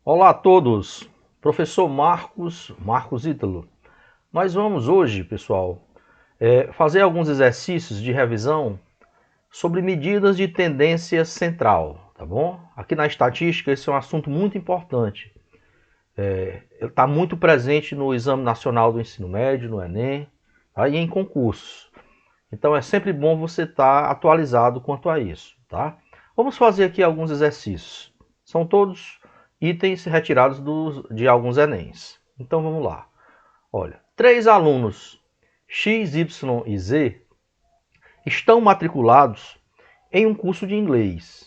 Olá a todos, professor Marcos Ítalo. Nós vamos hoje, pessoal, fazer alguns exercícios de revisão sobre medidas de tendência central, tá bom? Aqui na estatística esse é um assunto muito importante. Ele está muito presente no Exame Nacional do Ensino Médio, no Enem, tá? E em concursos. Então é sempre bom você estar atualizado quanto a isso, tá? Vamos fazer aqui alguns exercícios. São todos itens retirados de alguns Enems. Então vamos lá. Olha, 3 alunos X, Y e Z estão matriculados em um curso de inglês.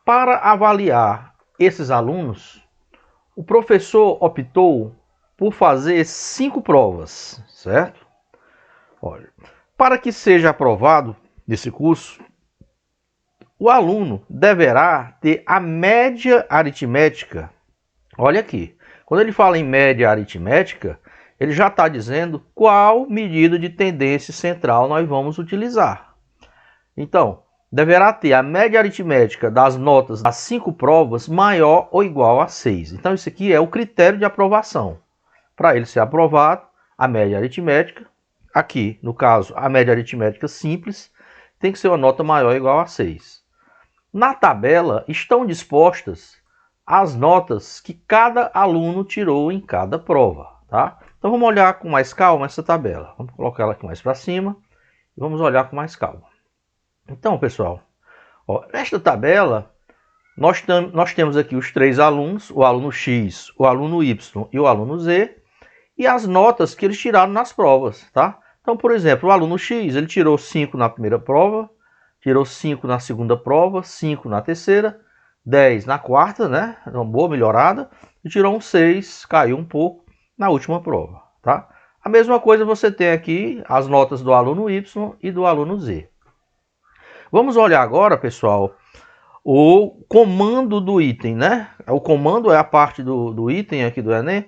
Para avaliar esses alunos, o professor optou por fazer 5 provas, certo? Olha, para que seja aprovado esse curso, o aluno deverá ter a média aritmética. Olha aqui, quando ele fala em média aritmética, ele já está dizendo qual medida de tendência central nós vamos utilizar. Então, deverá ter a média aritmética das notas das 5 provas maior ou igual a 6. Então, isso aqui é o critério de aprovação. Para ele ser aprovado, a média aritmética, aqui, no caso, a média aritmética simples, tem que ser uma nota maior ou igual a 6. Na tabela estão dispostas as notas que cada aluno tirou em cada prova, tá? Então vamos olhar com mais calma essa tabela. Vamos colocar ela aqui mais para cima e vamos olhar com mais calma. Então, pessoal, nesta tabela nós temos aqui os 3 alunos, o aluno X, o aluno Y e o aluno Z, e as notas que eles tiraram nas provas, tá? Então, por exemplo, o aluno X, ele tirou 5 na primeira prova, tirou 5 na segunda prova, 5 na terceira, 10 na quarta, né? Uma boa melhorada. E tirou um 6, caiu um pouco na última prova, tá? A mesma coisa você tem aqui as notas do aluno Y e do aluno Z. Vamos olhar agora, pessoal, o comando do item, né? O comando é a parte do item aqui do Enem,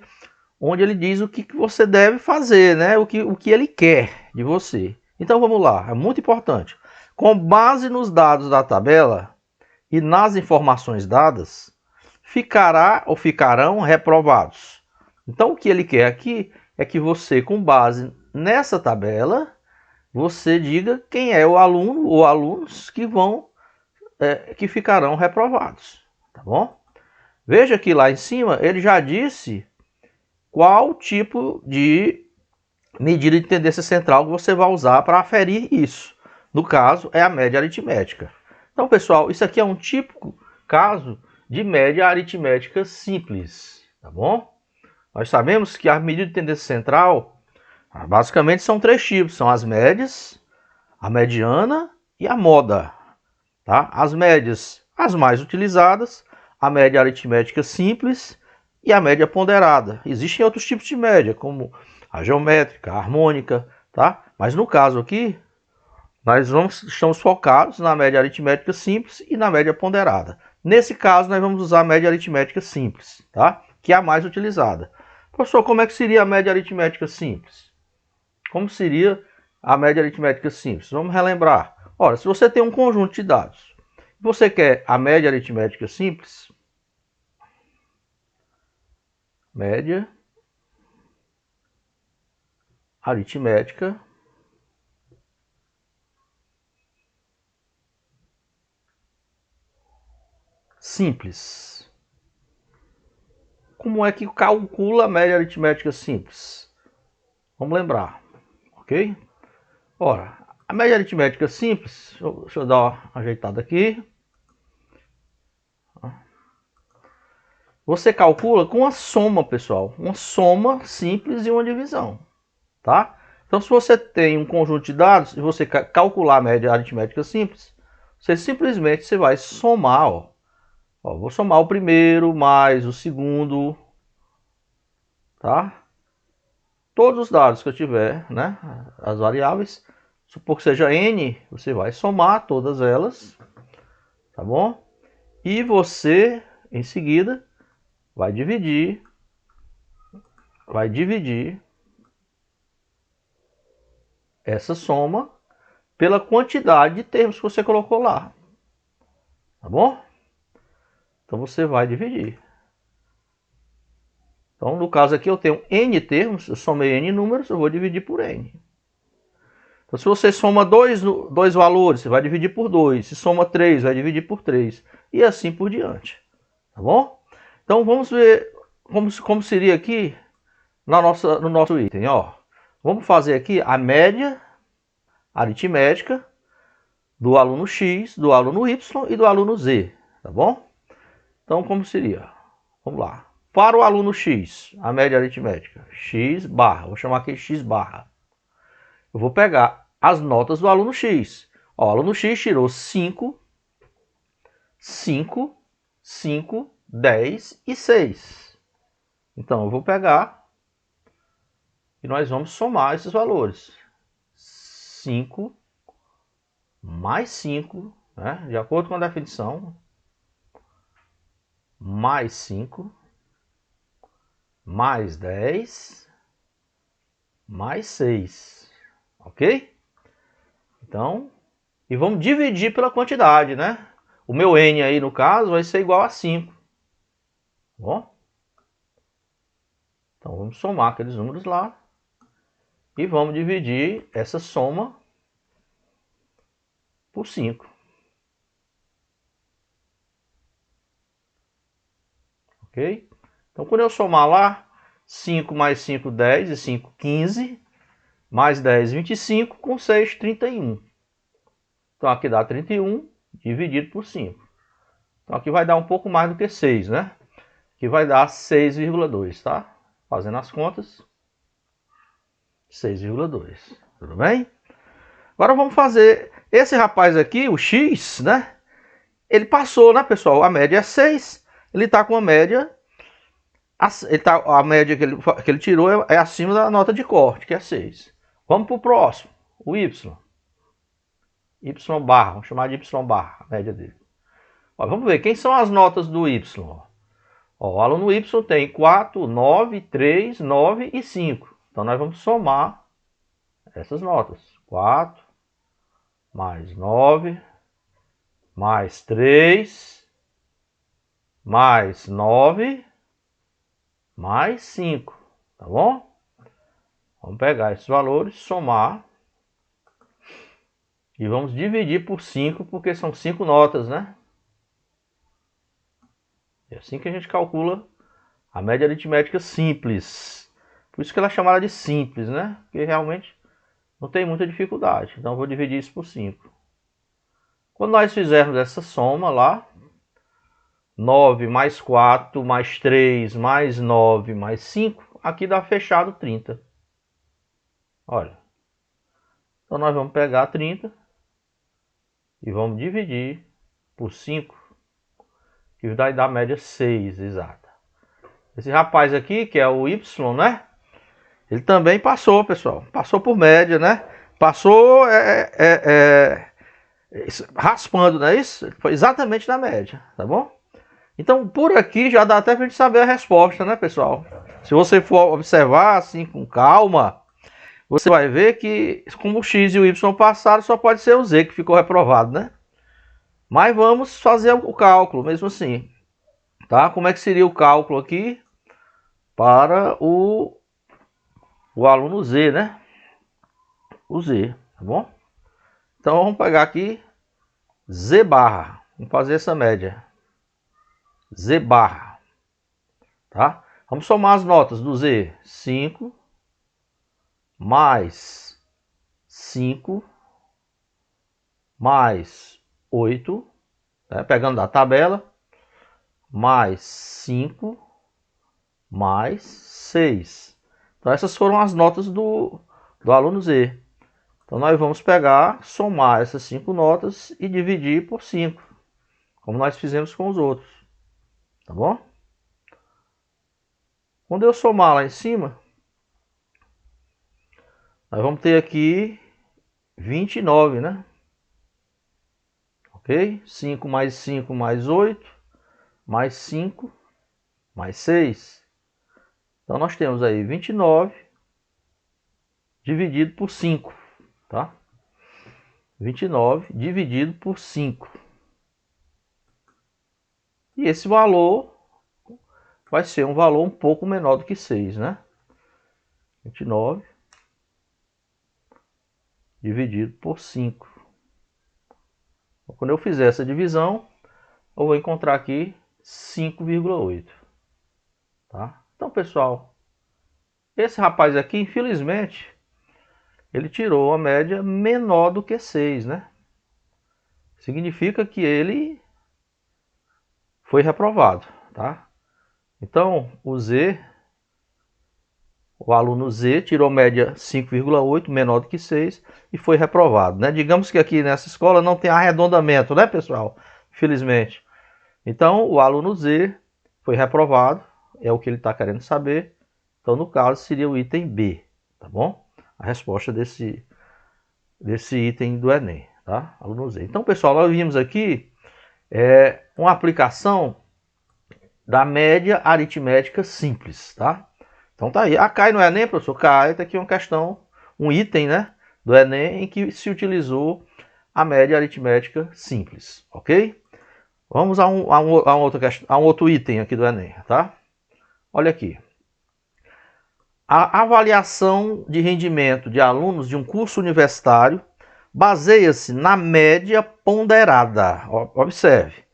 onde ele diz o que você deve fazer, né? O que ele quer de você. Então vamos lá, é muito importante. Com base nos dados da tabela e nas informações dadas, ficará ou ficarão reprovados. Então o que ele quer aqui é que você, com base nessa tabela, você diga quem é o aluno ou alunos que ficarão reprovados, tá bom? Veja que lá em cima ele já disse qual tipo de medida de tendência central que você vai usar para aferir isso. No caso, é a média aritmética. Então, pessoal, isso aqui é um típico caso de média aritmética simples, tá bom? Nós sabemos que a medida de tendência central, basicamente, são 3 tipos. São as médias, a mediana e a moda. Tá? As médias, as mais utilizadas, a média aritmética simples e a média ponderada. Existem outros tipos de média, como a geométrica, a harmônica, tá? Mas no caso aqui, nós estamos focados na média aritmética simples e na média ponderada. Nesse caso, nós vamos usar a média aritmética simples, tá? Que é a mais utilizada. Professor, como é que seria a média aritmética simples? Como seria a média aritmética simples? Vamos relembrar. Ora, se você tem um conjunto de dados, você quer a média aritmética simples, média aritmética simples. Como é que calcula a média aritmética simples? Vamos lembrar, ok? Ora, a média aritmética simples, deixa eu dar uma ajeitada aqui. Você calcula com uma soma, pessoal. Uma soma simples e uma divisão, tá? Então, se você tem um conjunto de dados e você quer calcular a média aritmética simples, você simplesmente vai somar, vou somar o primeiro mais o segundo, tá? Todos os dados que eu tiver, né? As variáveis, supor que seja n, você vai somar todas elas, tá bom? E você, em seguida, vai dividir essa soma pela quantidade de termos que você colocou lá, tá bom? Então você vai dividir. Então, no caso aqui, eu tenho n termos, eu somei n números, eu vou dividir por n. Então, se você soma dois valores, você vai dividir por 2. Se soma 3, vai dividir por 3. E assim por diante. Tá bom? Então, vamos ver como seria aqui no nosso item. Ó. Vamos fazer aqui a média aritmética do aluno X, do aluno Y e do aluno Z. Tá bom? Então, como seria? Vamos lá. Para o aluno X, a média aritmética, X barra, vou chamar aqui X barra. Eu vou pegar as notas do aluno X. Ó, o aluno X tirou 5, 5, 5, 10 e 6. Então, eu vou pegar e nós vamos somar esses valores. 5 mais 5, né? De acordo com a definição, mais 5, mais 10, mais 6. Ok? Então, e vamos dividir pela quantidade, né? O meu n aí, no caso, vai ser igual a 5. Bom? Então, vamos somar aqueles números lá. E vamos dividir essa soma por 5. Ok? Então, quando eu somar lá, 5 mais 5, 10, e 5, 15, mais 10, 25, com 6, 31. Então, aqui dá 31 dividido por 5. Então, aqui vai dar um pouco mais do que 6, né? Que vai dar 6,2, tá? Fazendo as contas, 6,2. Tudo bem? Agora vamos fazer... Esse rapaz aqui, o X, né? Ele passou, né, pessoal? A média é 6. Ele está com a média... a média que ele tirou é acima da nota de corte, que é 6. Vamos para o próximo. O Y. Y barra. Vamos chamar de Y barra, a média dele. Ó, vamos ver quem são as notas do Y. Ó, o aluno Y tem 4, 9, 3, 9 e 5. Então, nós vamos somar essas notas. 4, mais 9, mais 3, mais 9, mais 5. Tá bom? Vamos pegar esses valores, somar. E vamos dividir por 5, porque são 5 notas, né? É assim que a gente calcula a média aritmética simples. Por isso que ela é chamada de simples, né? Porque realmente não tem muita dificuldade. Então eu vou dividir isso por 5. Quando nós fizermos essa soma lá, 9 mais 4 mais 3 mais 9 mais 5, aqui dá fechado 30. Olha. Então nós vamos pegar 30 e vamos dividir por 5, que vai dar a média 6 exata. Esse rapaz aqui, que é o Y, né? Ele também passou, pessoal. Passou por média, né? Passou raspando, não é isso? Foi exatamente na média, tá bom? Então, por aqui já dá até pra gente saber a resposta, né, pessoal? Se você for observar assim com calma, você vai ver que como o X e o Y passaram, só pode ser o Z que ficou reprovado, né? Mas vamos fazer o cálculo mesmo assim, tá? Como é que seria o cálculo aqui para o aluno Z, né? O Z, tá bom? Então vamos pegar aqui Z barra, vamos fazer essa média. Z barra, tá? Vamos somar as notas do Z. 5 mais 5 mais 8, né? Pegando da tabela, mais 5 mais 6. Então essas foram as notas do aluno Z. Então nós vamos pegar, somar essas 5 notas e dividir por 5, como nós fizemos com os outros. Tá bom? Quando eu somar lá em cima, nós vamos ter aqui 29, né? Ok? 5 mais 5 mais 8, mais 5, mais 6. Então nós temos aí 29 dividido por 5, tá? 29 dividido por 5. E esse valor vai ser um valor um pouco menor do que 6, né? 29 dividido por 5. Quando eu fizer essa divisão, eu vou encontrar aqui 5,8. Tá? Então, pessoal, esse rapaz aqui, infelizmente, ele tirou a média menor do que 6, né? Significa que ele foi reprovado, tá? Então, o aluno Z tirou média 5,8, menor do que 6, e foi reprovado, né? Digamos que aqui nessa escola não tem arredondamento, né, pessoal? Infelizmente. Então, o aluno Z foi reprovado, é o que ele está querendo saber. Então, no caso, seria o item B, tá bom? A resposta desse item do Enem, tá? Aluno Z. Então, pessoal, nós vimos aqui uma aplicação da média aritmética simples, tá? Então tá aí. Cai no Enem, professor? Cai. Tá aqui uma questão, um item, né, do Enem em que se utilizou a média aritmética simples, ok? Vamos a um outro item aqui do Enem, tá? Olha aqui. A avaliação de rendimento de alunos de um curso universitário baseia-se na média ponderada. Observe.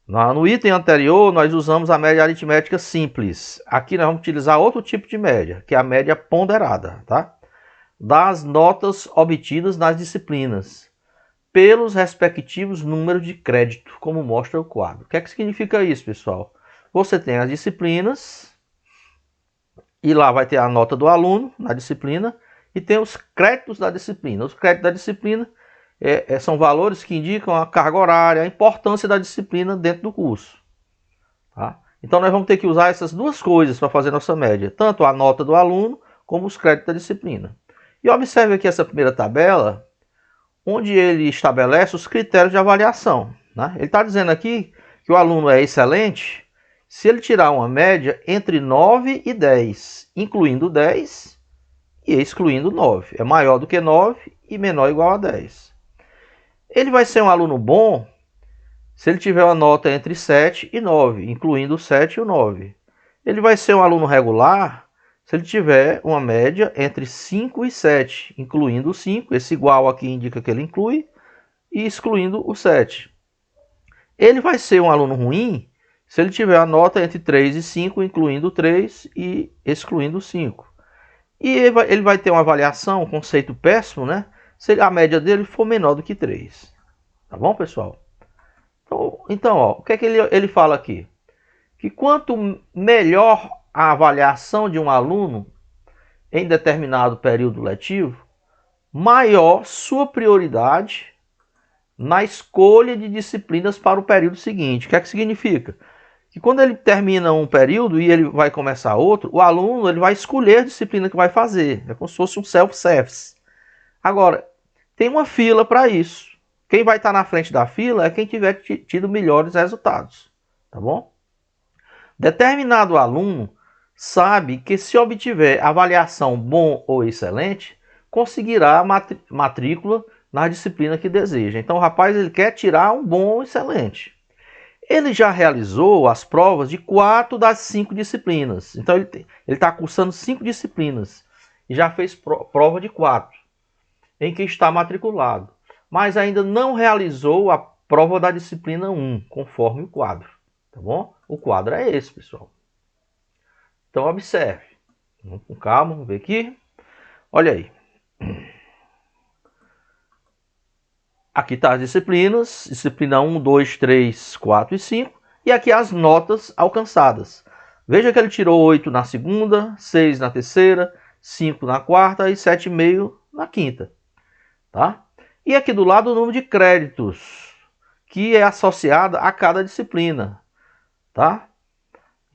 No item anterior, nós usamos a média aritmética simples. Aqui nós vamos utilizar outro tipo de média, que é a média ponderada, tá? Das notas obtidas nas disciplinas, pelos respectivos números de crédito, como mostra o quadro. O que é que significa isso, pessoal? Você tem as disciplinas, e lá vai ter a nota do aluno na disciplina, e tem os créditos da disciplina. Os créditos da disciplina são valores que indicam a carga horária, a importância da disciplina dentro do curso. Tá? Então nós vamos ter que usar essas duas coisas para fazer nossa média, tanto a nota do aluno, como os créditos da disciplina. E observe aqui essa primeira tabela, onde ele estabelece os critérios de avaliação. Né? Ele está dizendo aqui que o aluno é excelente se ele tirar uma média entre 9 e 10, incluindo 10 e excluindo 9. É maior do que 9 e menor ou igual a 10. Ele vai ser um aluno bom se ele tiver uma nota entre 7 e 9, incluindo o 7 e o 9. Ele vai ser um aluno regular se ele tiver uma média entre 5 e 7, incluindo o 5. Esse igual aqui indica que ele inclui, e excluindo o 7. Ele vai ser um aluno ruim se ele tiver a nota entre 3 e 5, incluindo o 3 e excluindo o 5. E ele vai ter uma avaliação, um conceito péssimo, né? Se a média dele for menor do que 3. Tá bom, pessoal? Então ó, o que é que ele fala aqui? Que quanto melhor a avaliação de um aluno em determinado período letivo, maior sua prioridade na escolha de disciplinas para o período seguinte. O que é que significa? Que quando ele termina um período e ele vai começar outro, o aluno ele vai escolher a disciplina que vai fazer. É como se fosse um self-service. Agora, tem uma fila para isso. Quem vai estar na frente da fila é quem tiver tido melhores resultados. Tá bom? Determinado aluno sabe que se obtiver avaliação bom ou excelente, conseguirá matrícula na disciplina que deseja. Então o rapaz ele quer tirar um bom ou excelente. Ele já realizou as provas de 4 das 5 disciplinas. Então ele está cursando 5 disciplinas e já fez prova de 4, em que está matriculado. Mas ainda não realizou a prova da disciplina 1, conforme o quadro. Tá bom? O quadro é esse, pessoal. Então observe. Vamos com calma, vamos ver aqui. Olha aí. Aqui está as disciplinas, disciplina 1, 2, 3, 4 e 5. E aqui as notas alcançadas. Veja que ele tirou 8 na segunda, 6 na terceira, 5 na quarta e 7,5 na quinta. Tá? E aqui do lado o número de créditos, que é associado a cada disciplina. Tá?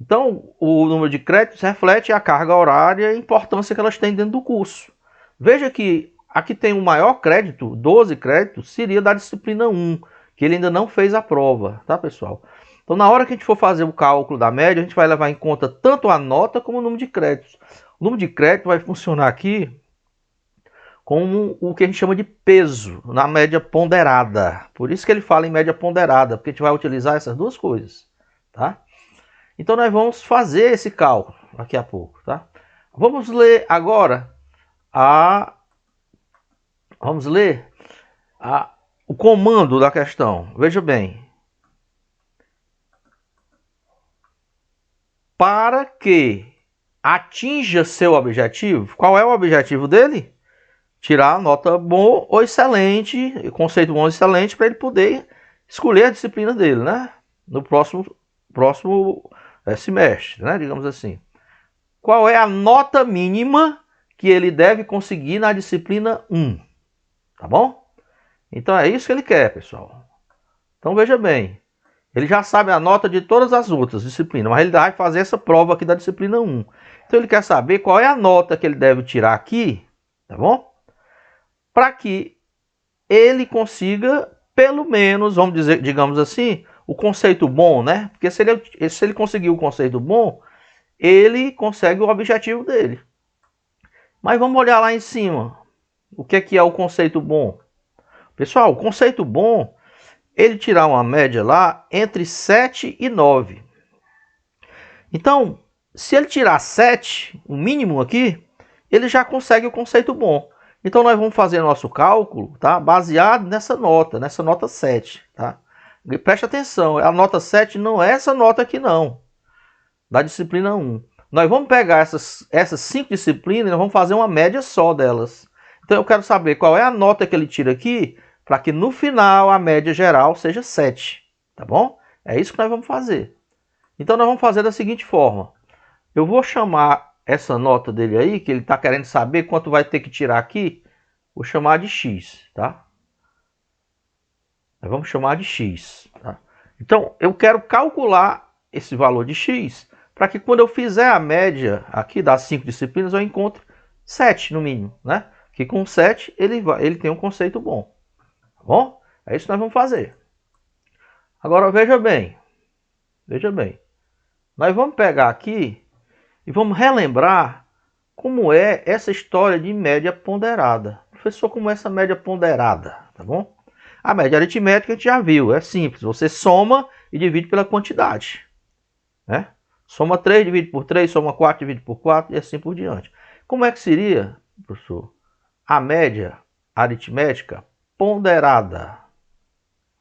Então, o número de créditos reflete a carga horária e a importância que elas têm dentro do curso. Veja que aqui tem o maior crédito, 12 créditos, seria da disciplina 1, que ele ainda não fez a prova, tá, pessoal? Então, na hora que a gente for fazer o cálculo da média, a gente vai levar em conta tanto a nota como o número de créditos. O número de crédito vai funcionar aqui como o que a gente chama de peso, na média ponderada. Por isso que ele fala em média ponderada, porque a gente vai utilizar essas duas coisas, tá? Então nós vamos fazer esse cálculo daqui a pouco, tá? Vamos ler agora o comando da questão. Veja bem. Para que atinja seu objetivo, qual é o objetivo dele? Tirar a nota bom ou excelente, conceito bom ou excelente, para ele poder escolher a disciplina dele, né? No próximo semestre, né? Digamos assim. Qual é a nota mínima que ele deve conseguir na disciplina 1? Tá bom? Então é isso que ele quer, pessoal. Então veja bem. Ele já sabe a nota de todas as outras disciplinas, mas ele vai fazer essa prova aqui da disciplina 1. Então ele quer saber qual é a nota que ele deve tirar aqui, tá bom? Para que ele consiga, pelo menos, vamos dizer, digamos assim, o conceito bom, né? Porque se ele conseguir o conceito bom, ele consegue o objetivo dele. Mas vamos olhar lá em cima. O que é o conceito bom? Pessoal, o conceito bom, ele tirar uma média lá entre 7 e 9. Então, se ele tirar 7, o mínimo aqui, ele já consegue o conceito bom. Então nós vamos fazer nosso cálculo, tá? Baseado nessa nota 7, tá? E preste atenção, a nota 7 não é essa nota aqui não, da disciplina 1. Nós vamos pegar essas 5 disciplinas e nós vamos fazer uma média só delas. Então eu quero saber qual é a nota que ele tira aqui, para que no final a média geral seja 7, tá bom? É isso que nós vamos fazer. Então nós vamos fazer da seguinte forma. Eu vou chamar essa nota dele aí, que ele está querendo saber quanto vai ter que tirar aqui, vou chamar de X, tá? Nós vamos chamar de X, tá? Então eu quero calcular esse valor de X, para que quando eu fizer a média aqui das 5 disciplinas, eu encontre 7 no mínimo, né? Que com 7 ele tem um conceito bom. Tá bom? É isso que nós vamos fazer. Agora veja bem. Nós vamos pegar aqui e vamos relembrar como é essa história de média ponderada. Professor, como é essa média ponderada? Tá bom? A média aritmética a gente já viu. É simples. Você soma e divide pela quantidade. Né? Soma 3, divide por 3. Soma 4, divide por 4 e assim por diante. Como é que seria, professor, a média aritmética ponderada?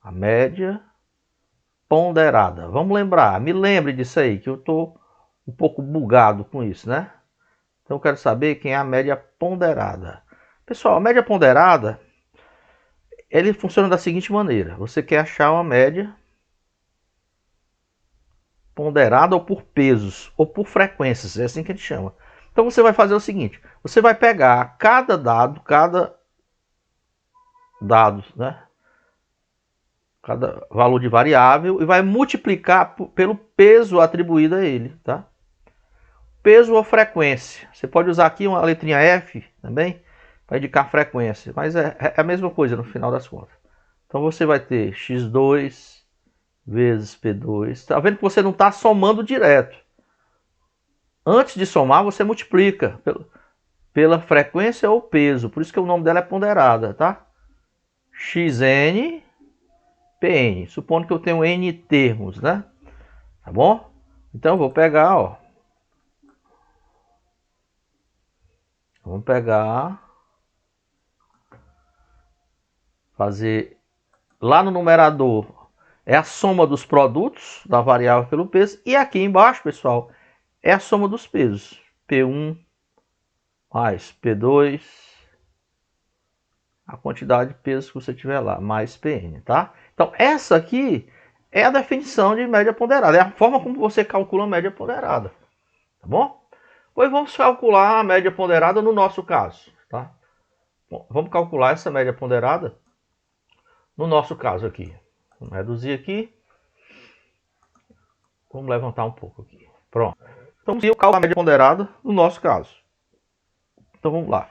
A média ponderada. Vamos lembrar. Me lembre disso aí, que eu estou um pouco bugado com isso, né? Então eu quero saber quem é a média ponderada. Pessoal, a média ponderada, ele funciona da seguinte maneira. Você quer achar uma média ponderada ou por pesos, ou por frequências, é assim que a gente chama. Então você vai fazer o seguinte. Você vai pegar cada dado, né? Cada valor de variável e vai multiplicar pelo peso atribuído a ele, tá? Peso ou frequência. Você pode usar aqui uma letrinha F também para indicar frequência, mas é a mesma coisa no final das contas. Então você vai ter x2 vezes p2. Está vendo que você não está somando direto. Antes de somar, você multiplica pela frequência ou peso. Por isso que o nome dela é ponderada, tá? xn Pn, supondo que eu tenho n termos, né? Tá bom? Então eu vou pegar, ó. Vamos pegar, fazer lá no numerador é a soma dos produtos da variável pelo peso e aqui embaixo, pessoal, é a soma dos pesos. P1 mais P2, a quantidade de pesos que você tiver lá, mais Pn, tá? Então essa aqui é a definição de média ponderada, é a forma como você calcula a média ponderada, tá bom? Pois vamos calcular a média ponderada no nosso caso, tá? Bom, vamos calcular essa média ponderada no nosso caso aqui. Vamos reduzir aqui. Vamos levantar um pouco aqui. Pronto. Então, eu calculo a média ponderada no nosso caso. Então, vamos lá.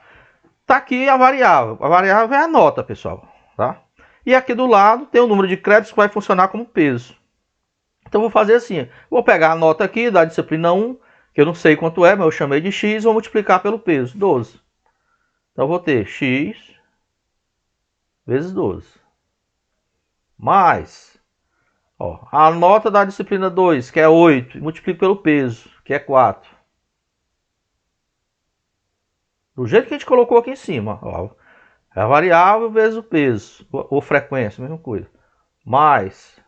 Tá aqui a variável. A variável é a nota, pessoal, tá? E aqui do lado tem o número de créditos que vai funcionar como peso. Então, eu vou fazer assim. Vou pegar a nota aqui da disciplina 1, que eu não sei quanto é, mas eu chamei de x, vou multiplicar pelo peso, 12. Então, eu vou ter x vezes 12. Mais Ó, a nota da disciplina 2, que é 8, multiplico pelo peso, que é 4. Do jeito que a gente colocou aqui em cima, ó, é a variável vezes o peso, ou frequência, mesma coisa. Mais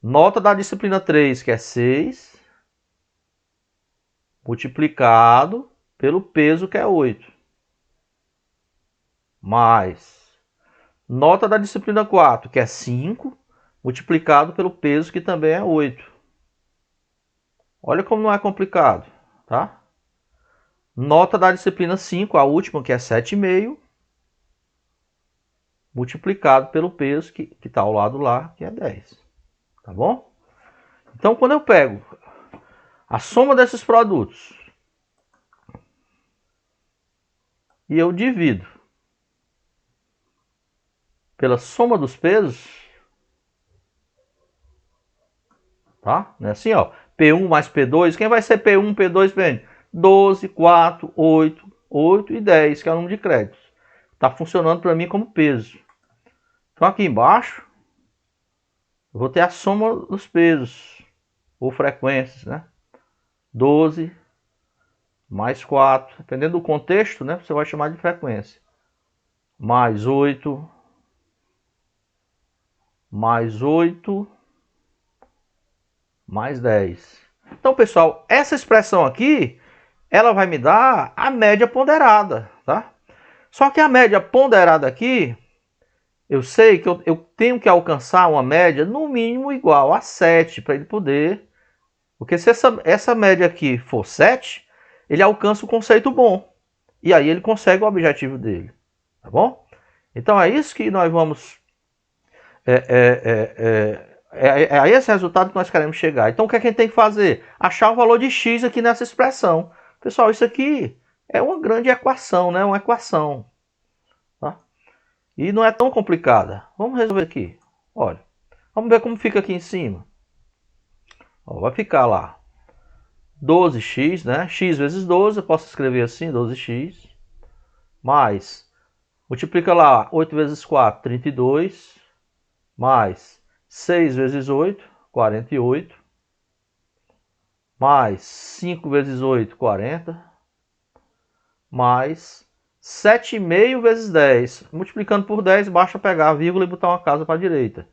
nota da disciplina 3, que é 6, multiplicado pelo peso, que é 8. Mais nota da disciplina 4, que é 5, multiplicado pelo peso, que também é 8. Olha como não é complicado, tá? Nota da disciplina 5, a última, que é 7,5, multiplicado pelo peso, que está ao lado lá, que é 10. Tá bom? Então, quando eu pego a soma desses produtos e eu divido pela soma dos pesos, tá? Não é assim, ó. P1 mais P2, quem vai ser P1, P2, P2? 12, 4, 8, 8 e 10, que é o número de créditos. Está funcionando para mim como peso. Então aqui embaixo, eu vou ter a soma dos pesos, ou frequências, né? 12 mais 4, dependendo do contexto, né? Você vai chamar de frequência. Mais 8, mais 8, mais 10. Então, pessoal, essa expressão aqui, ela vai me dar a média ponderada, tá? Só que a média ponderada aqui, eu sei que eu tenho que alcançar uma média no mínimo igual a 7 para ele poder... Porque se essa média aqui for 7, ele alcança o conceito bom. E aí ele consegue o objetivo dele. Tá bom? Então é isso que nós vamos... É a esse resultado que nós queremos chegar. Então o que é que a gente tem que fazer? Achar o valor de x aqui nessa expressão. Pessoal, isso aqui é uma grande equação, né? Uma equação. Tá? E não é tão complicada. Vamos resolver aqui. Olha, vamos ver como fica aqui em cima. Ó, vai ficar lá 12x, né? X vezes 12, eu posso escrever assim, 12x. Mais, multiplica lá 8 vezes 4, 32. Mais 6 vezes 8, 48. Mais 5 vezes 8, 40. Mais 7,5 vezes 10. Multiplicando por 10, basta pegar a vírgula e botar uma casa para a direita.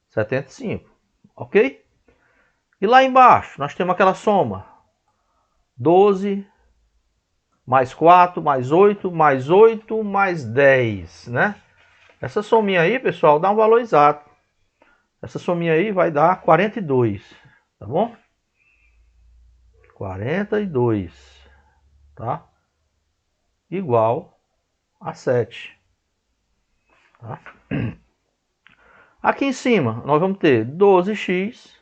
75. Ok? E lá embaixo, nós temos aquela soma. 12 mais 4, mais 8, mais 8, mais 10, né? Essa sominha aí, pessoal, dá um valor exato. Essa sominha aí vai dar 42, tá bom? 42, tá? Igual a 7. Tá? Aqui em cima, nós vamos ter 12x.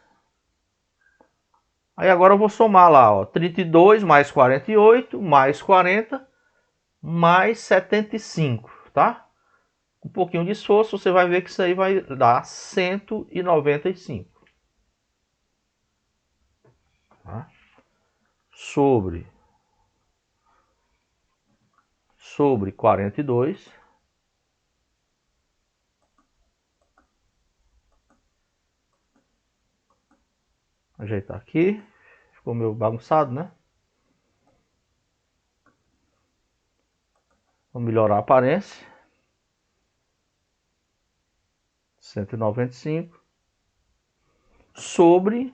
Aí agora eu vou somar lá, ó, 32 mais 48, mais 40, mais 75, tá? Um pouquinho de esforço, você vai ver que isso aí vai dar 195. Tá? Sobre 42. Ajeitar aqui. Ficou meio bagunçado, né? Vamos melhorar a aparência. 195 sobre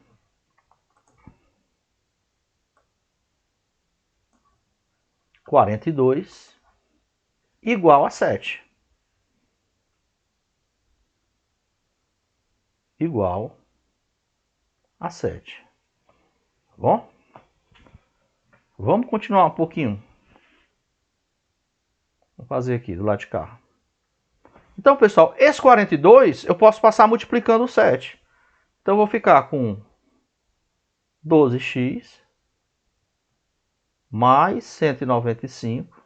42 igual a 7. Igual a 7. Tá bom? Vamos continuar um pouquinho. Vou fazer aqui do lado de cá. Então, pessoal, esse 42 eu posso passar multiplicando o 7. Então, eu vou ficar com 12x mais 195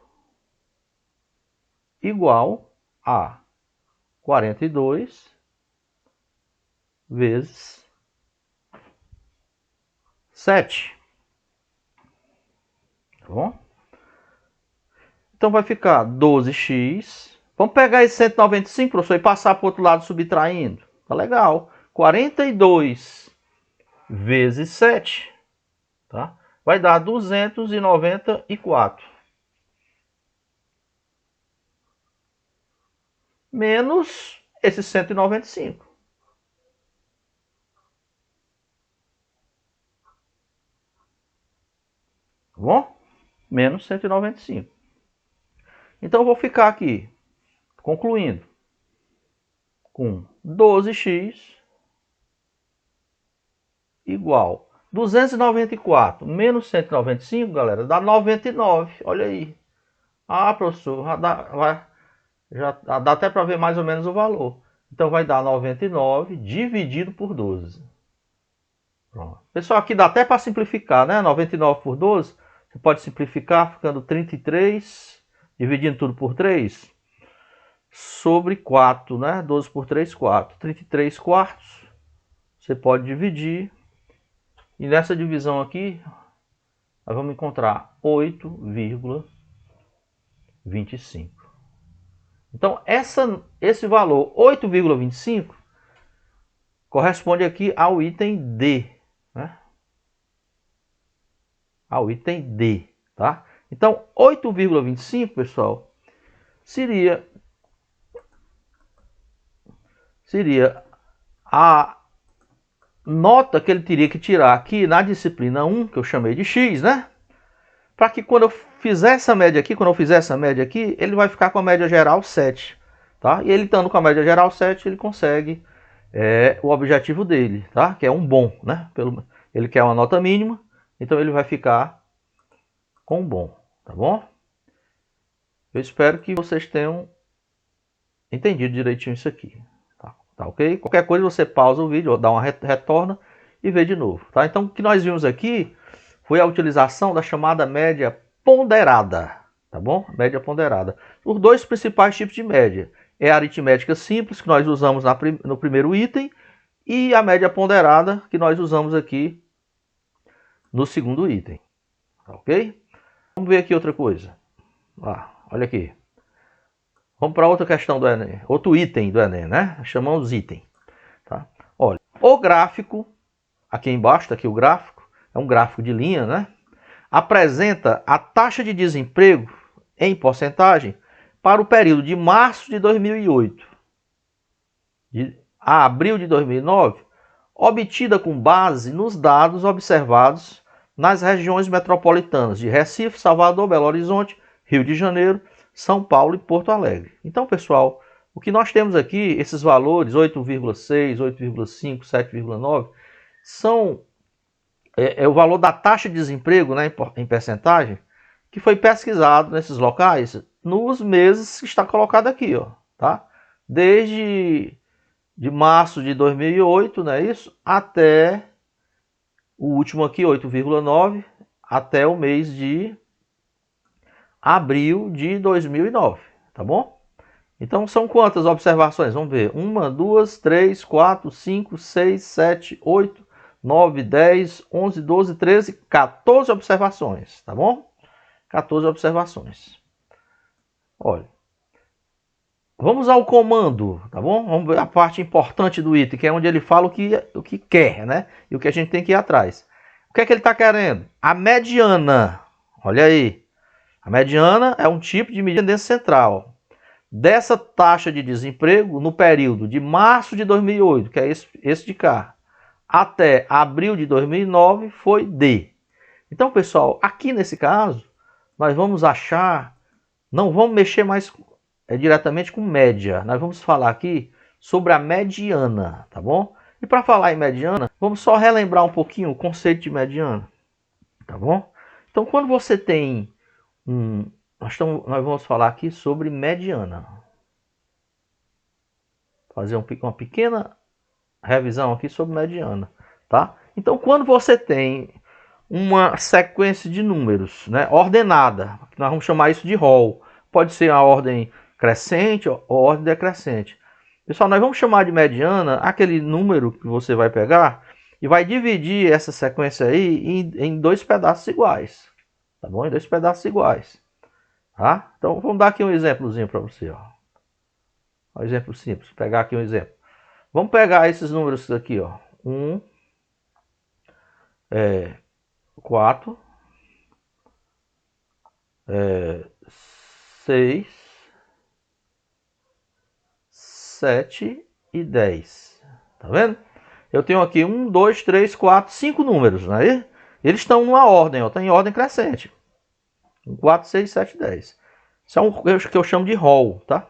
igual a 42 vezes 7. Tá bom? Então vai ficar 12x. Vamos pegar esse 195, professor, e passar para o outro lado subtraindo. Tá legal. 42 vezes 7, tá? Vai dar 294. Menos esse 195. Tá bom? Menos 195. Então eu vou ficar aqui, concluindo, com 12x igual 294 menos 195, galera, dá 99. Olha aí. Ah, professor, já dá até para ver mais ou menos o valor. Então vai dar 99 dividido por 12. Pronto. Pessoal, aqui dá até para simplificar, né? 99 por 12, você pode simplificar ficando 33, dividindo tudo por 3, sobre 4, né? 12 por 3, 4. 33 quartos, você pode dividir. E nessa divisão aqui, nós vamos encontrar 8,25. Então, esse valor, 8,25, corresponde aqui ao item D, né? Ao item D, tá? Então, 8,25, pessoal, seria a nota que ele teria que tirar aqui na disciplina 1, que eu chamei de X, né? Para que quando eu fizer essa média aqui, ele vai ficar com a média geral 7, tá? E ele estando com a média geral 7, ele consegue o objetivo dele, tá? Que é um bom, né? Ele quer uma nota mínima, então ele vai ficar com um bom, tá bom? Eu espero que vocês tenham entendido direitinho isso aqui. Tá ok? Qualquer coisa você pausa o vídeo, dá uma retorna e vê de novo. Tá? Então o que nós vimos aqui foi a utilização da chamada média ponderada. Tá bom? Média ponderada. Os dois principais tipos de média. É a aritmética simples, que nós usamos no primeiro item, e a média ponderada, que nós usamos aqui no segundo item. Tá ok? Vamos ver aqui outra coisa. Olha aqui. Vamos para outra questão do Enem, outro item do Enem, né? Chamamos item. Tá? Olha, o gráfico, aqui embaixo, tá aqui o gráfico, é um gráfico de linha, né? Apresenta a taxa de desemprego em porcentagem para o período de março de 2008 a abril de 2009, obtida com base nos dados observados nas regiões metropolitanas de Recife, Salvador, Belo Horizonte, Rio de Janeiro, São Paulo e Porto Alegre. Então, pessoal, o que nós temos aqui, esses valores, 8,6, 8,5, 7,9, são o valor da taxa de desemprego, né, em percentagem, que foi pesquisado nesses locais nos meses que está colocado aqui, ó, tá? Desde de março de 2008, né, isso, até o último aqui, 8,9, até o mês de abril de 2009, tá bom? Então são quantas observações? Vamos ver. 1, 2, 3, 4, 5, 6, 7, 8, 9, 10, 11, 12, 13, 14 observações, tá bom? 14 observações. Olha. Vamos ao comando, tá bom? Vamos ver a parte importante do item, que é onde ele fala o que quer, né? E o que a gente tem que ir atrás. O que é que ele está querendo? A mediana. Olha aí. A mediana é um tipo de medida de tendência central. Dessa taxa de desemprego no período de março de 2008, que é esse de cá, até abril de 2009 foi D. Então, pessoal, aqui nesse caso, nós vamos achar, não vamos mexer mais diretamente com média. Nós vamos falar aqui sobre a mediana, tá bom? E para falar em mediana, vamos só relembrar um pouquinho o conceito de mediana, tá bom? Então, quando você tem nós vamos falar aqui sobre mediana. Fazer uma pequena revisão aqui sobre mediana, tá? Então, quando você tem uma sequência de números, né, ordenada, nós vamos chamar isso de rol. Pode ser a ordem crescente ou ordem decrescente. Pessoal, nós vamos chamar de mediana aquele número que você vai pegar e vai dividir essa sequência aí em dois pedaços iguais, tá bom? Em dois pedaços iguais, tá? Então, vamos dar aqui um exemplozinho para você, ó. Um exemplo simples, vou pegar aqui um exemplo. Vamos pegar esses números aqui, ó. 4, 6, 7 e 10. Tá vendo? Eu tenho aqui 1, 2, 3, 4, 5 números, né? Eles estão numa ordem, ó, tá em ordem crescente. 4, 6, 7, 10. Isso é um que eu chamo de rol, tá?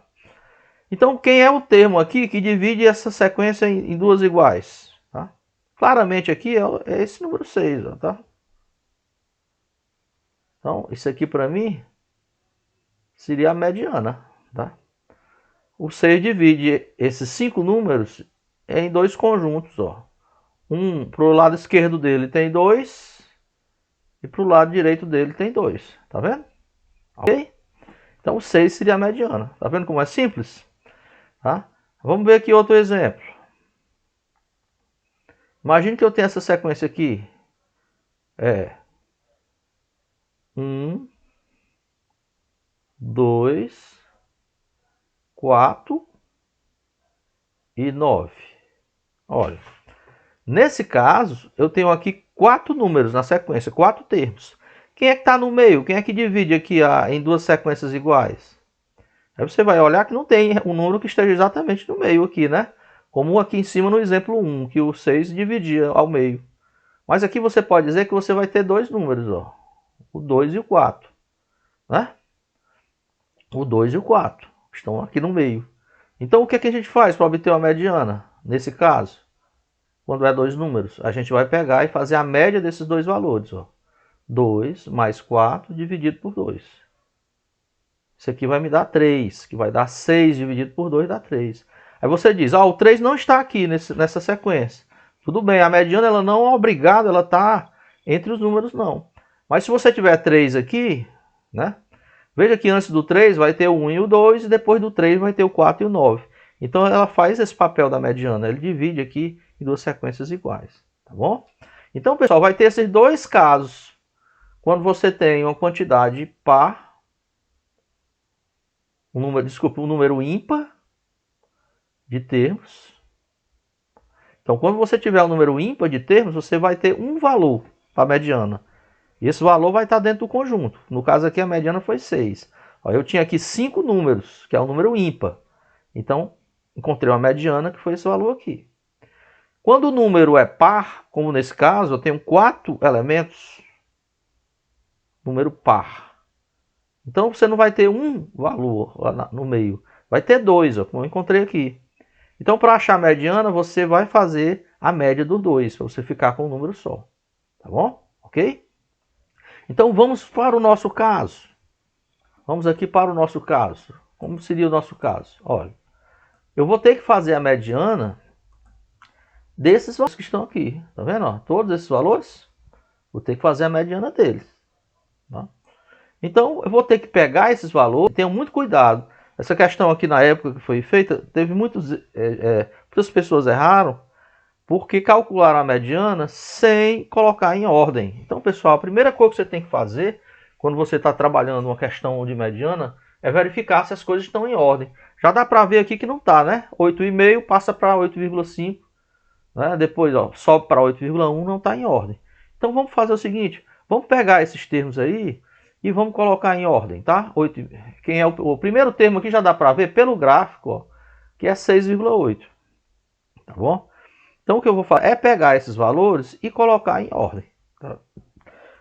Então, quem é o termo aqui que divide essa sequência em duas iguais? Tá? Claramente aqui é esse número 6, ó, tá? Então, isso aqui para mim seria a mediana, tá? O 6 divide esses 5 números em dois conjuntos, ó. Um para o lado esquerdo dele tem 2 e para o lado direito dele tem 2, tá vendo? Ok? Então, o 6 seria a mediana. Tá vendo como é simples? Tá? Vamos ver aqui outro exemplo. Imagine que eu tenho essa sequência aqui. 1, 2, 4 e 9. Olha, nesse caso, eu tenho aqui 4 números na sequência, 4 termos. Quem é que está no meio? Quem é que divide aqui em duas sequências iguais? Aí você vai olhar que não tem um número que esteja exatamente no meio aqui, né? Como aqui em cima no exemplo 1, que o 6 dividia ao meio. Mas aqui você pode dizer que você vai ter dois números, ó. O 2 e o 4. Né? O 2 e o 4 estão aqui no meio. Então o que, que a gente faz para obter uma mediana? Nesse caso, quando é dois números, a gente vai pegar e fazer a média desses dois valores. Ó. 2 mais 4 dividido por 2. Isso aqui vai me dar 3, que vai dar 6 dividido por 2 dá 3. Aí você diz, o 3 não está aqui nessa sequência. Tudo bem, a mediana ela não é obrigada, ela está entre os números não. Mas se você tiver 3 aqui, né? Veja que antes do 3 vai ter o 1 e o 2, e depois do 3 vai ter o 4 e o 9. Então ela faz esse papel da mediana, ele divide aqui em duas sequências iguais, tá bom? Então, pessoal, vai ter esses dois casos. Quando você tem uma quantidade par, um número ímpar de termos. Então, quando você tiver um número ímpar de termos, você vai ter um valor para a mediana. E esse valor vai estar dentro do conjunto. No caso aqui, a mediana foi 6. Eu tinha aqui 5 números, que é um número ímpar. Então, encontrei uma mediana, que foi esse valor aqui. Quando o número é par, como nesse caso, eu tenho 4 elementos, número par. Então, você não vai ter um valor lá no meio. Vai ter 2, como eu encontrei aqui. Então, para achar a mediana, você vai fazer a média dos 2, para você ficar com um número só. Tá bom? Ok? Então, vamos para o nosso caso. Vamos aqui para o nosso caso. Como seria o nosso caso? Olha, eu vou ter que fazer a mediana desses valores que estão aqui. Tá vendo? Ó, todos esses valores, vou ter que fazer a mediana deles. Tá? Então, eu vou ter que pegar esses valores. Tenham muito cuidado. Essa questão aqui na época que foi feita, teve muitas pessoas erraram, porque calcularam a mediana sem colocar em ordem. Então, pessoal, a primeira coisa que você tem que fazer, quando você está trabalhando uma questão de mediana, é verificar se as coisas estão em ordem. Já dá para ver aqui que não está, né? 8,5 passa para 8,5, né? Depois sobe para 8,1, não está em ordem. Então, vamos fazer o seguinte, vamos pegar esses termos aí e vamos colocar em ordem, tá? Quem é o primeiro termo aqui já dá para ver pelo gráfico, ó, que é 6,8. Tá bom? Então o que eu vou fazer é pegar esses valores e colocar em ordem. Tá?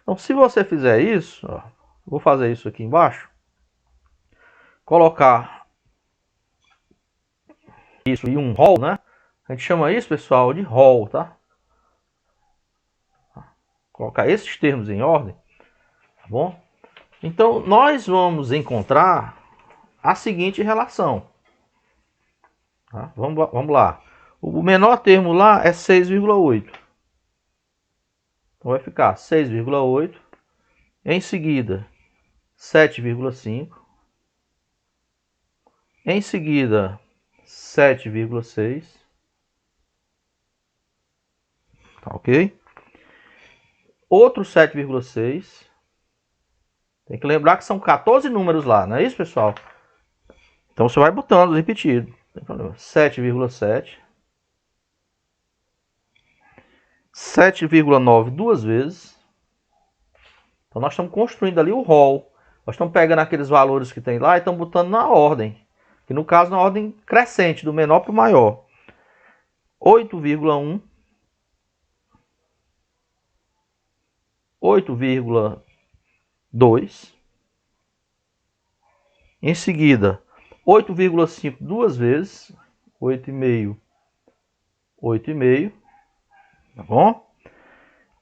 Então se você fizer isso, ó, vou fazer isso aqui embaixo. Colocar isso em um rol, né? A gente chama isso, pessoal, de rol, tá? Colocar esses termos em ordem, tá bom? Então, nós vamos encontrar a seguinte relação. Tá? Vamos lá. O menor termo lá é 6,8. Então, vai ficar 6,8. Em seguida, 7,5. Em seguida, 7,6. Tá ok? Outro 7,6. Tem que lembrar que são 14 números lá, não é isso, pessoal? Então você vai botando repetido. 7,7. 7,9 duas vezes. Então nós estamos construindo ali o rol. Nós estamos pegando aqueles valores que tem lá e estamos botando na ordem. Que no caso na ordem crescente, do menor para o maior. 8,1. 8,2. Em seguida, 8,5 duas vezes. 8,5. 8,5. Tá bom?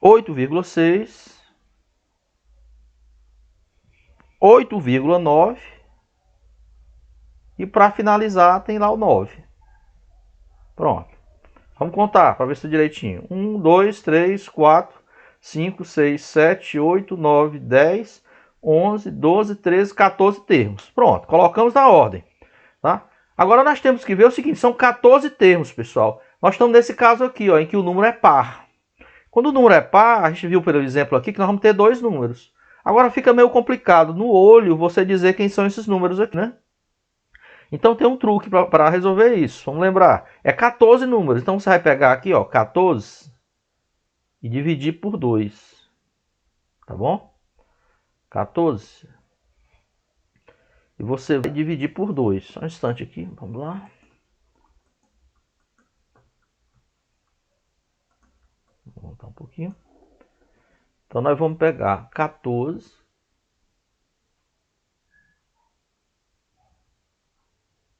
8,6. 8,9 e para finalizar tem lá o 9. Pronto. Vamos contar para ver se é direitinho. 1, 2, 3, 4, 5, 6, 7, 8, 9, 10, 11, 12, 13, 14 termos. Pronto, colocamos na ordem. Tá? Agora nós temos que ver o seguinte, são 14 termos, pessoal. Nós estamos nesse caso aqui, ó, em que o número é par. Quando o número é par, a gente viu pelo exemplo aqui que nós vamos ter dois números. Agora fica meio complicado no olho você dizer quem são esses números aqui, né? Então tem um truque para resolver isso. Vamos lembrar. É 14 números. Então você vai pegar aqui, ó, 14 e dividir por 2. Tá bom? 14. E você vai dividir por 2. Só um instante aqui. Vamos lá. Vou voltar um pouquinho. Então nós vamos pegar 14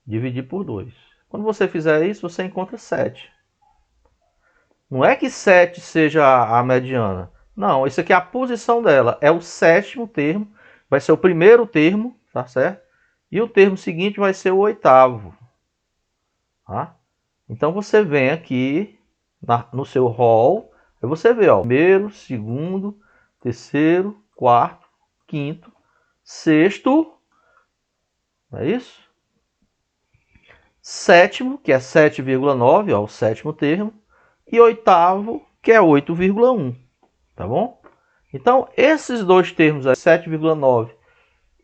dividir por 2. Quando você fizer isso, você encontra 7. Não é que 7 seja a mediana. Não, isso aqui é a posição dela. É o sétimo termo. Vai ser o primeiro termo, tá certo? E o termo seguinte vai ser o oitavo. Tá? Então você vem aqui no seu rol. Aí você vê, ó, primeiro, segundo, terceiro, quarto, quinto, sexto, não é isso? Sétimo, que é 7,9, ó, o sétimo termo, e oitavo, que é 8,1, tá bom? Então, esses dois termos, 7,9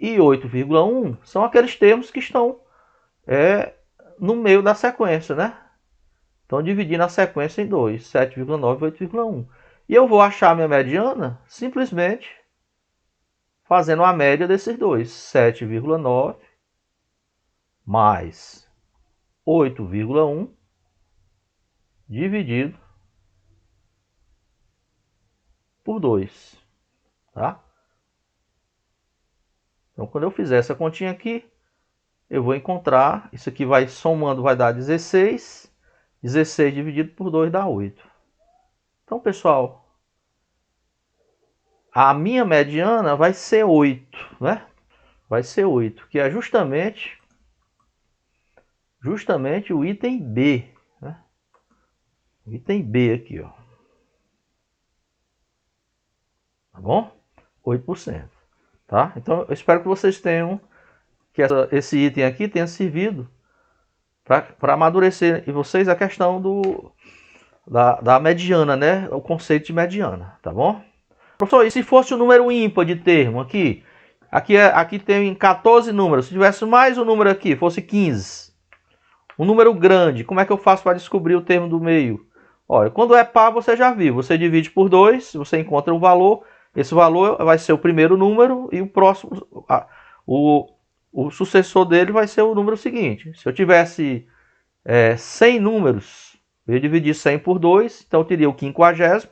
e 8,1, são aqueles termos que estão no meio da sequência, né? Então, dividindo a sequência em 2, 7,9 e 8,1. E eu vou achar a minha mediana simplesmente fazendo a média desses dois. 7,9 mais 8,1 dividido por 2. Tá? Então, quando eu fizer essa continha aqui, eu vou encontrar, isso aqui vai somando, vai dar 16. 16 dividido por 2 dá 8. Então, pessoal, a minha mediana vai ser 8, né? Vai ser 8, que é justamente o item B, né? O item B aqui, ó. Tá bom? 8%. Tá? Então, eu espero que vocês tenham, que esse item aqui tenha servido para amadurecer em vocês a questão da mediana, né? O conceito de mediana, tá bom? Professor, e se fosse o número ímpar de termo aqui? Aqui tem 14 números. Se tivesse mais um número aqui, fosse 15. Um número grande, como é que eu faço para descobrir o termo do meio? Olha, quando é par, você já viu. Você divide por 2, você encontra o valor. Esse valor vai ser o primeiro número e o próximo, o sucessor dele vai ser o número seguinte. Se eu tivesse 100 números, eu ia dividir 100 por 2, então eu teria o 50º,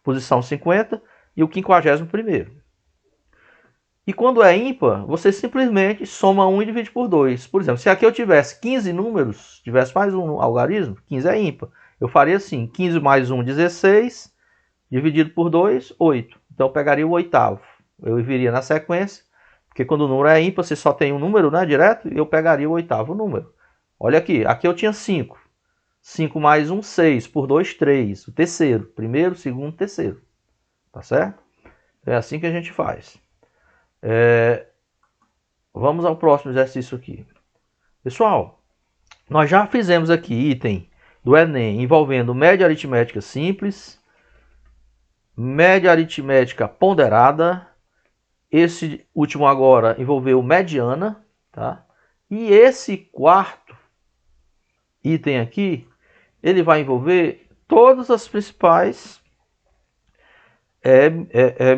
posição 50, e o 51º. E quando é ímpar, você simplesmente soma 1 e divide por 2. Por exemplo, se aqui eu tivesse 15 números, tivesse mais um algarismo, 15 é ímpar. Eu faria assim, 15 mais 1, 16, dividido por 2, 8. Então eu pegaria o oitavo. Eu viria na sequência, porque quando o número é ímpar, você só tem um número, né, direto, e eu pegaria o oitavo número. Olha aqui eu tinha 5. 5 mais 1, 6. Por 2, 3. O terceiro. Primeiro, segundo, terceiro. Tá certo? É assim que a gente faz. Vamos ao próximo exercício aqui. Pessoal, nós já fizemos aqui item do Enem envolvendo média aritmética simples, média aritmética ponderada. Esse último agora envolveu mediana, tá? E esse quarto item aqui, ele vai envolver todas as principais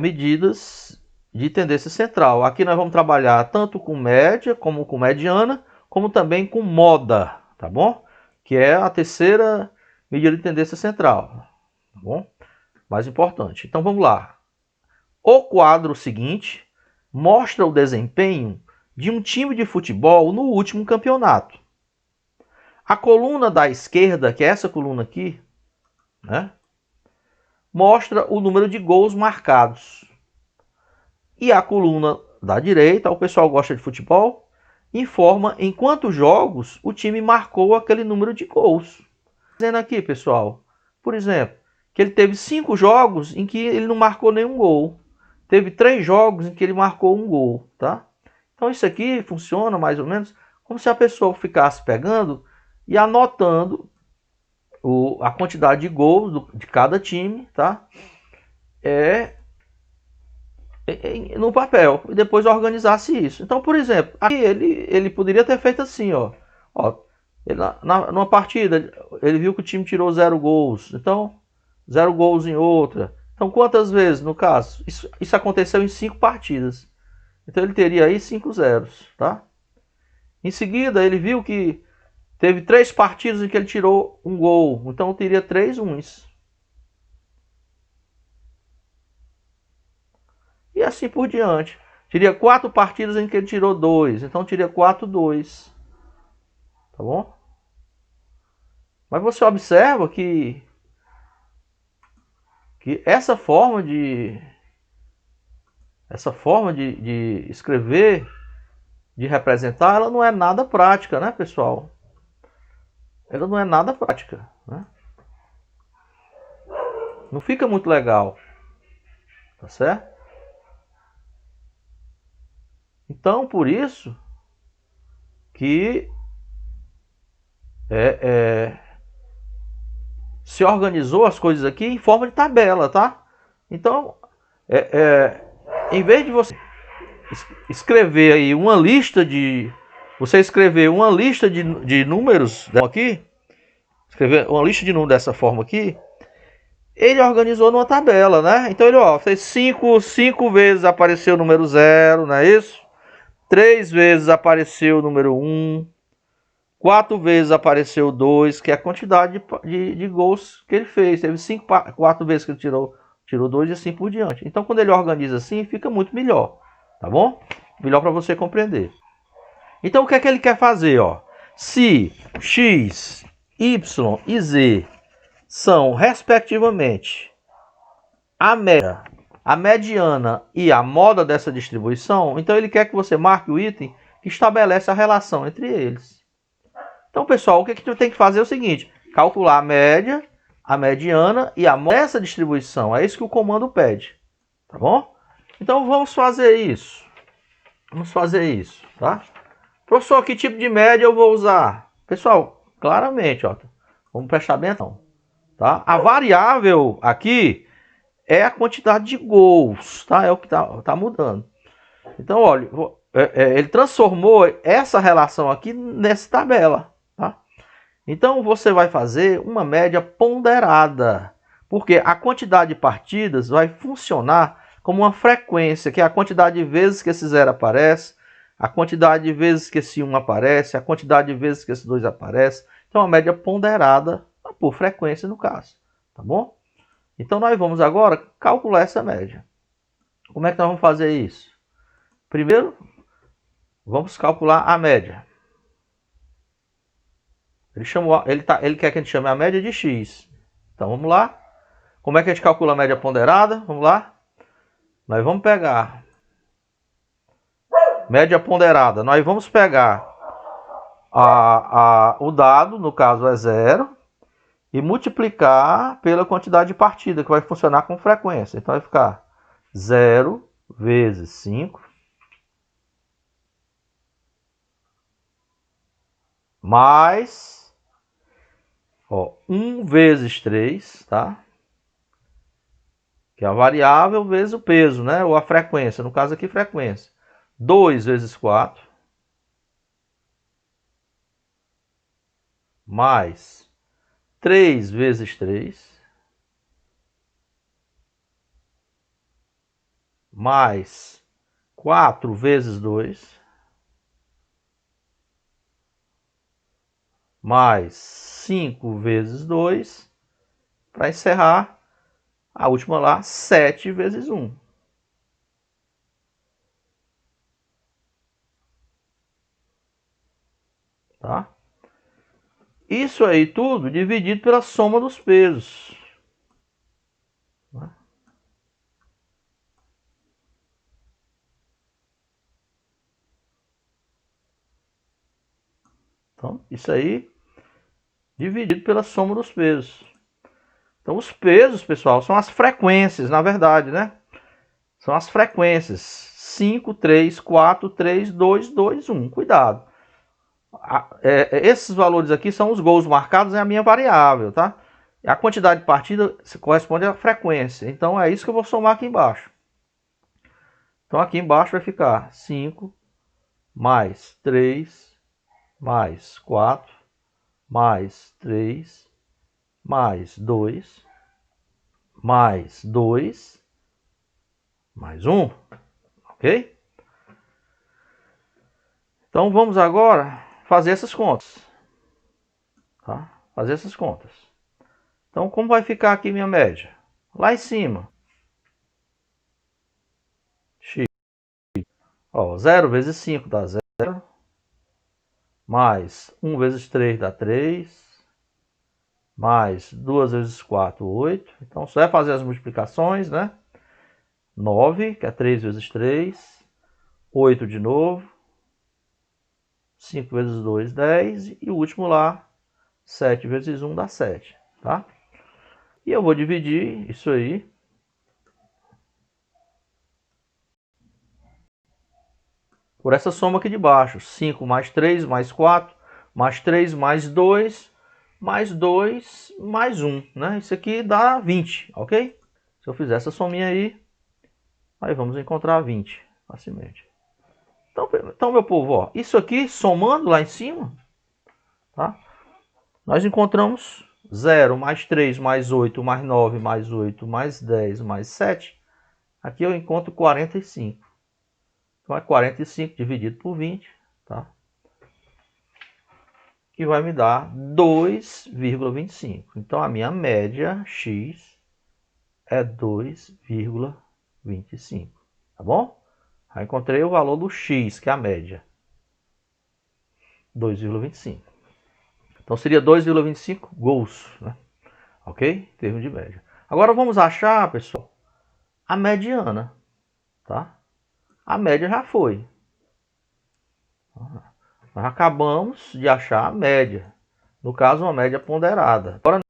medidas de tendência central. Aqui nós vamos trabalhar tanto com média, como com mediana, como também com moda, tá bom? Que é a terceira medida de tendência central, tá bom? Mais importante. Então vamos lá. O quadro seguinte mostra o desempenho de um time de futebol no último campeonato. A coluna da esquerda, que é essa coluna aqui, né, mostra o número de gols marcados. E a coluna da direita, o pessoal gosta de futebol, informa em quantos jogos o time marcou aquele número de gols. Dizendo aqui, pessoal, por exemplo, que ele teve 5 jogos em que ele não marcou nenhum gol. Teve 3 jogos em que ele marcou um gol, tá? Então isso aqui funciona mais ou menos como se a pessoa ficasse pegando e anotando a quantidade de gols de cada time, tá? No papel, e depois organizasse isso. Então, por exemplo, aqui ele poderia ter feito assim, ó. Numa partida, ele viu que o time tirou 0 gols, então 0 gols em outra. Então, quantas vezes, no caso? Isso aconteceu em 5 partidas. Então, ele teria aí 5 zeros, tá? Em seguida, ele viu que teve 3 partidas em que ele tirou um gol. Então, teria 3 uns. E assim por diante. Teria 4 partidas em que ele tirou 2. Então, teria 4 2. Tá bom? Mas você observa que essa forma de escrever, de representar, ela não é nada prática, né, pessoal? Ela não é nada prática, né? Não fica muito legal, tá certo? Então, por isso que se organizou as coisas aqui em forma de tabela, tá? Então, em vez de você escrever aí uma lista de... Você escrever uma lista de números aqui, escrever uma lista de números dessa forma aqui, ele organizou numa tabela, né? Então ele, fez 5 vezes apareceu o número 0, não é isso? 3 vezes apareceu o número 1, 4 vezes apareceu 2, que é a quantidade de gols que ele fez. Teve 4 vezes que ele tirou 2 e assim por diante. Então quando ele organiza assim, fica muito melhor, tá bom? Melhor para você compreender. Então o que é que ele quer fazer, ó? Se x, y e z são, respectivamente, a média, a mediana e a moda dessa distribuição, então ele quer que você marque o item que estabelece a relação entre eles. Então, pessoal, o que tu tem que fazer é o seguinte: calcular a média, a mediana e a moda dessa distribuição. É isso que o comando pede, tá bom? Então, vamos fazer isso. Vamos fazer isso, tá? Professor, que tipo de média eu vou usar? Pessoal, claramente, ó, vamos prestar bem atenção, tá? A variável aqui é a quantidade de gols, tá? É o que tá mudando. Então, olha, ele transformou essa relação aqui nessa tabela, tá? Então, você vai fazer uma média ponderada, porque a quantidade de partidas vai funcionar como uma frequência, que é a quantidade de vezes que esse 0 aparece, a quantidade de vezes que esse 1 aparece, a quantidade de vezes que esse 2 aparece. Então, uma média ponderada por frequência, no caso, tá bom? Então, nós vamos agora calcular essa média. Como é que nós vamos fazer isso? Primeiro, vamos calcular a média. Ele quer que a gente chame a média de x. Então, vamos lá. Como é que a gente calcula a média ponderada? Vamos lá. Nós vamos pegar média ponderada. Nós vamos pegar o dado, no caso é 0, e multiplicar pela quantidade de partida, que vai funcionar com frequência. Então vai ficar 0 vezes 5 mais 1 vezes 3, tá? Que é a variável vezes o peso, né? Ou a frequência, no caso aqui frequência. 2 vezes 4 mais 3 vezes 3, mais 4 vezes 2, mais 5 vezes 2, para encerrar a última lá, 7 vezes 1. Tá? Isso aí tudo dividido pela soma dos pesos. Então, isso aí dividido pela soma dos pesos. Então, os pesos, pessoal, são as frequências, na verdade, né? São as frequências. 5, 3, 4, 3, 2, 2, 1. Cuidado. Esses valores aqui são os gols marcados, é a minha variável, tá? A quantidade de partida corresponde à frequência. Então, é isso que eu vou somar aqui embaixo. Então, aqui embaixo vai ficar 5 mais 3 mais 4 mais 3 mais 2 mais 2 mais 1. Ok? Então, vamos agora fazer essas contas. Tá? Fazer essas contas. Então, como vai ficar aqui minha média? Lá em cima. X. Ó, 0 vezes 5 dá 0. Mais 1 vezes 3 dá 3. Mais 2 vezes 4, 8. Então, só é fazer as multiplicações, né? 9, que é 3 vezes 3. 8 de novo. 5 vezes 2, 10. E o último lá, 7 vezes 1 dá 7. Tá? E eu vou dividir isso aí por essa soma aqui de baixo. 5 mais 3 mais 4 mais 3 mais 2 mais 2 mais 1. Né? Isso aqui dá 20, ok? Se eu fizer essa sominha aí vamos encontrar 20 facilmente. Então, meu povo, ó, isso aqui somando lá em cima, tá? Nós encontramos 0 mais 3 mais 8 mais 9 mais 8 mais 10 mais 7. Aqui eu encontro 45. Então é 45 dividido por 20, tá? Que vai me dar 2,25. Então a minha média x é 2,25, tá bom? Aí encontrei o valor do x, que é a média. 2,25. Então seria 2,25 gols, né? Ok? Em termos de média. Agora vamos achar, pessoal, a mediana, tá? A média já foi. Nós acabamos de achar a média. No caso, uma média ponderada. Agora,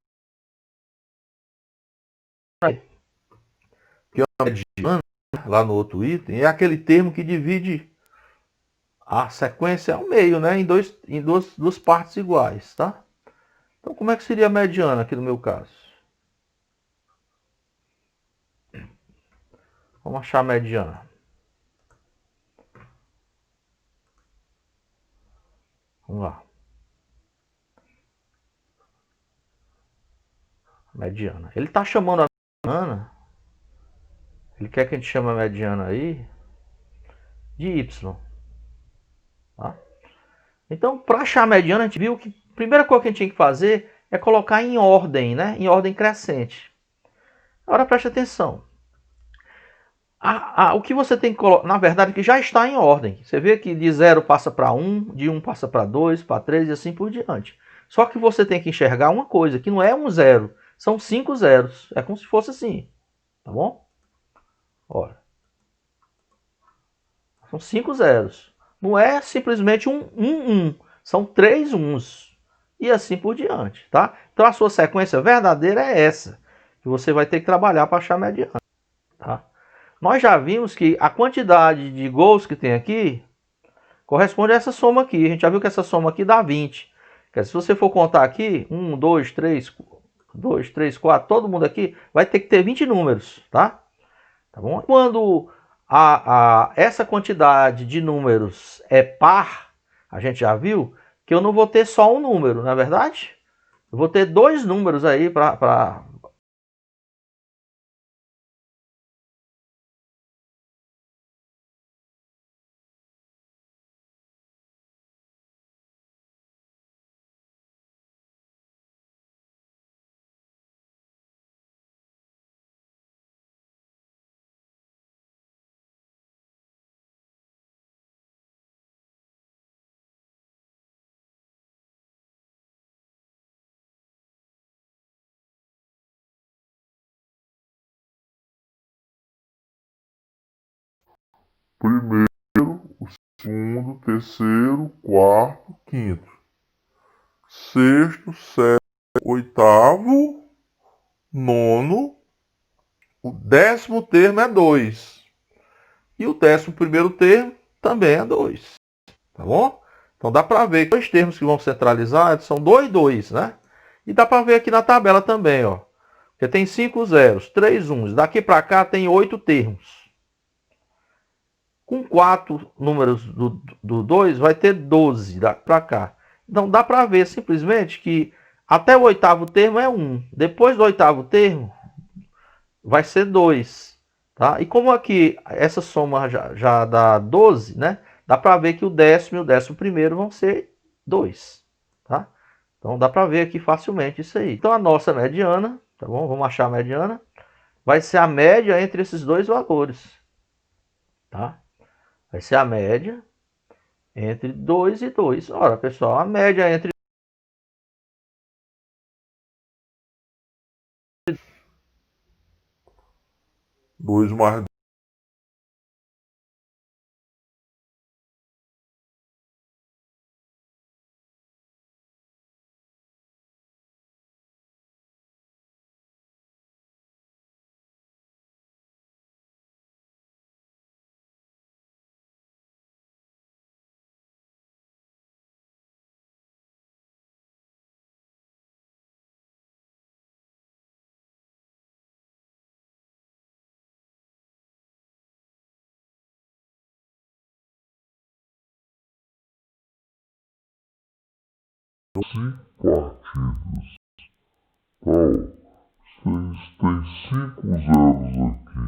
que é a mediana, lá no outro item, é aquele termo que divide a sequência ao meio, né? Em duas partes iguais, tá? Então, como é que seria a mediana aqui no meu caso? Vamos achar a mediana. Vamos lá. Mediana. Ele está chamando a mediana, ele quer que a gente chame a mediana aí de y. Tá? Então, para achar a mediana, a gente viu que a primeira coisa que a gente tinha que fazer é colocar em ordem, né? Em ordem crescente. Agora preste atenção. O que você tem que colocar, na verdade, que já está em ordem. Você vê que de 0 passa para 1, de 1 passa para 2, para 3 e assim por diante. Só que você tem que enxergar uma coisa, que não é um zero, são 5 zeros. É como se fosse assim, tá bom? Olha. São 5 zeros. Não é simplesmente um. São 3 uns. E assim por diante, tá? Então a sua sequência verdadeira é essa, que você vai ter que trabalhar para achar a mediana, tá? Nós já vimos que a quantidade de gols que tem aqui corresponde a essa soma aqui. A gente já viu que essa soma aqui dá 20. Quer dizer, se você for contar aqui, 1, 2, 3, 4, todo mundo aqui vai ter que ter 20 números, tá? Tá bom? Quando essa quantidade de números é par, a gente já viu que eu não vou ter só um número, não é verdade? Eu vou ter dois números aí para... Primeiro, o segundo, terceiro, quarto, quinto. Sexto, sétimo, oitavo, nono. O 10º termo é 2. E o 11º termo também é 2. Tá bom? Então dá para ver que dois termos que vão centralizar são 2, 2, né? E dá para ver aqui na tabela também, ó. Porque tem 5 zeros, 3 uns. Daqui para cá tem 8 termos. Com 4 números do 2 vai ter 12 daqui para cá. Então dá para ver simplesmente que até o oitavo termo é 1. Depois do oitavo termo vai ser 2. Tá? E como aqui essa soma já dá 12, né? Dá para ver que o 10º e o 11º vão ser 2. Tá? Então dá para ver aqui facilmente isso aí. Então a nossa mediana, tá bom? Vamos achar a mediana. Vai ser a média entre esses dois valores. Tá? Vai ser a média entre 2 e 2. Ora, pessoal, a média entre 2 mais partidos. Tal, tem 5 zeros aqui.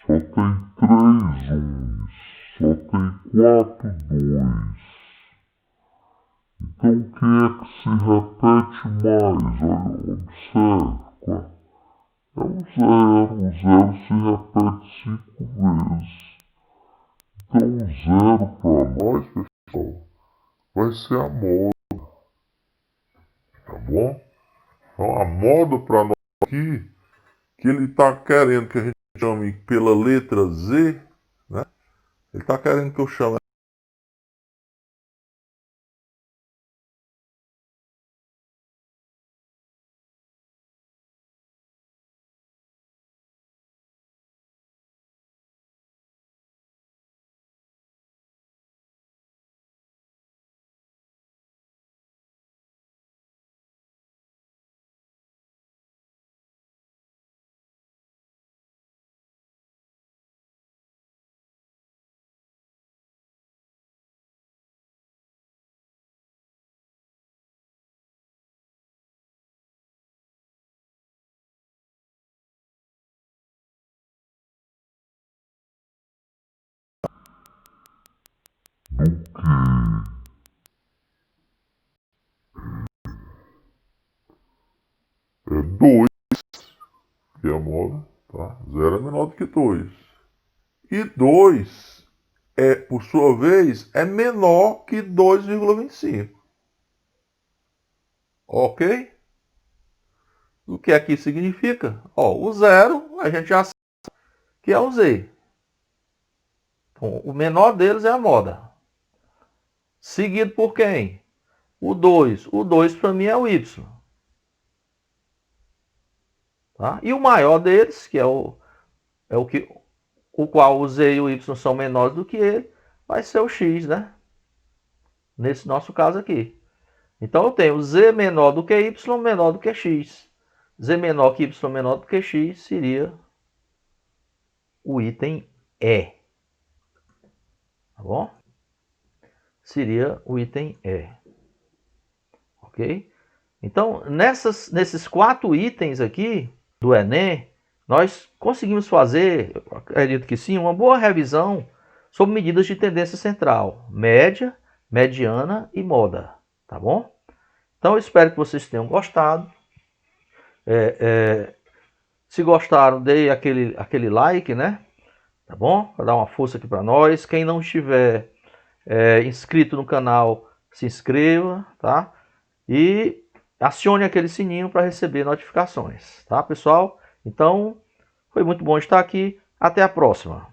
Só tem 3 uns. Só tem 4 dois. Então o que é que se repete mais? Olha, observe. É o zero. O zero se repete 5 vezes. Então o zero para nós, pessoal, vai ser a moda. Tá bom? Então a moda para nós aqui, que ele está querendo que a gente chame pela letra Z, né? Ele está querendo que eu chame do que é 2, que é a moda, tá? Zero é menor do que 2. E 2 por sua vez, é menor que 2,25. Ok? O que aqui significa? Ó, o zero a gente já sabe que é o Z. Então, o menor deles é a moda. Seguido por quem? O 2. O 2 para mim é o Y. Tá? E o maior deles, que é o qual o Z e o Y são menores do que ele, vai ser o X, né? Nesse nosso caso aqui. Então eu tenho Z menor do que Y menor do que X. Z menor que Y menor do que X seria o item E. Tá bom? Seria o item E. Ok? Então, nesses 4 itens aqui do Enem, nós conseguimos fazer, eu acredito que sim, uma boa revisão sobre medidas de tendência central, média, mediana e moda, tá bom? Então, eu espero que vocês tenham gostado. Se gostaram, dê aquele like, né? Tá bom? Para dar uma força aqui para nós. Quem não estiver inscrito no canal, se inscreva, tá? E acione aquele sininho para receber notificações, tá, pessoal? Então, foi muito bom estar aqui. Até a próxima.